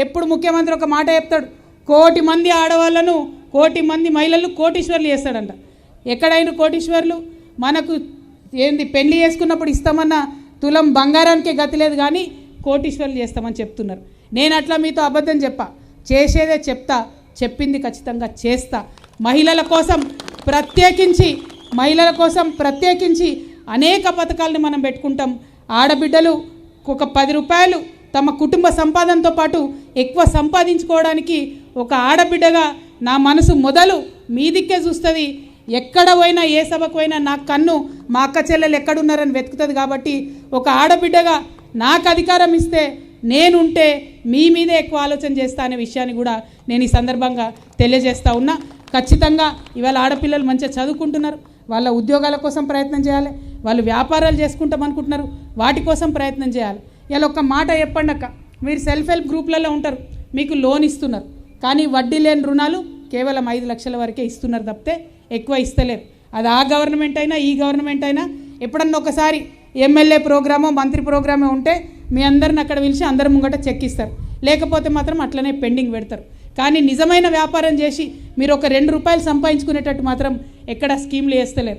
ఎప్పుడు ముఖ్యమంత్రి ఒక మాట చెప్తాడు, 1,00,00,000 మంది ఆడవాళ్ళను 1,00,00,000 మంది మహిళలు కోటీశ్వర్లు చేస్తాడంట. ఎక్కడైనా కోటీశ్వర్లు? మనకు ఏంది పెళ్లి చేసుకున్నప్పుడు ఇస్తామన్న తులం బంగారానికే గతి లేదు, కానీ కోటీశ్వర్లు చేస్తామని చెప్తున్నారు. నేను అట్లా మీతో అబద్ధం చెప్పా, చేసేదే చెప్తా, చెప్పింది ఖచ్చితంగా చేస్తా. మహిళల కోసం ప్రత్యేకించి అనేక పథకాలను మనం పెట్టుకుంటాం. ఆడబిడ్డలు ఒక 10 రూపాయలు తమ కుటుంబ సంపాదనతో పాటు ఎక్కువ సంపాదించుకోవడానికి ఒక ఆడబిడ్డగా నా మనసు మొదలు మీ దిక్కే చూస్తుంది. ఎక్కడ పోయినా ఏ సభకు పోయినా నా కన్ను మా అక్క చెల్లెలు ఎక్కడున్నారని వెతుకుతుంది. కాబట్టి ఒక ఆడబిడ్డగా నాకు అధికారం ఇస్తే నేనుంటే మీ మీదే ఎక్కువ ఆలోచన చేస్తా అనే విషయాన్ని కూడా నేను ఈ సందర్భంగా తెలియజేస్తూ ఉన్నా. ఖచ్చితంగా ఇవాళ ఆడపిల్లలు మంచిగా చదువుకుంటున్నారు, వాళ్ళ ఉద్యోగాల కోసం ప్రయత్నం చేయాలి, వాళ్ళు వ్యాపారాలు చేసుకుంటాం అనుకుంటున్నారు, వాటి కోసం ప్రయత్నం చేయాలి. ఇలా ఒక్క మాట చెప్పండి అక్క, మీరు సెల్ఫ్ హెల్ప్ గ్రూప్లలో ఉంటారు, మీకు లోన్ ఇస్తున్నారు, కానీ వడ్డీ లేని రుణాలు కేవలం 5 లక్షల వరకే ఇస్తున్నారు తప్పితే ఎక్కువ ఇస్తలేరు. అది ఆ గవర్నమెంట్ అయినా ఈ గవర్నమెంట్ అయినా. ఎప్పుడన్నా ఒకసారి ఎమ్మెల్యే ప్రోగ్రామో మంత్రి ప్రోగ్రామో ఉంటే మీ అందరిని అక్కడ పిలిచి అందరి ముంగట చెక్ ఇస్తారు, లేకపోతే మాత్రం అట్లనే పెండింగ్ పెడతారు. కానీ నిజమైన వ్యాపారం చేసి మీరు ఒక 2 రూపాయలు సంపాదించుకునేటట్టు మాత్రం ఎక్కడ స్కీమ్లు వేస్తలేరు.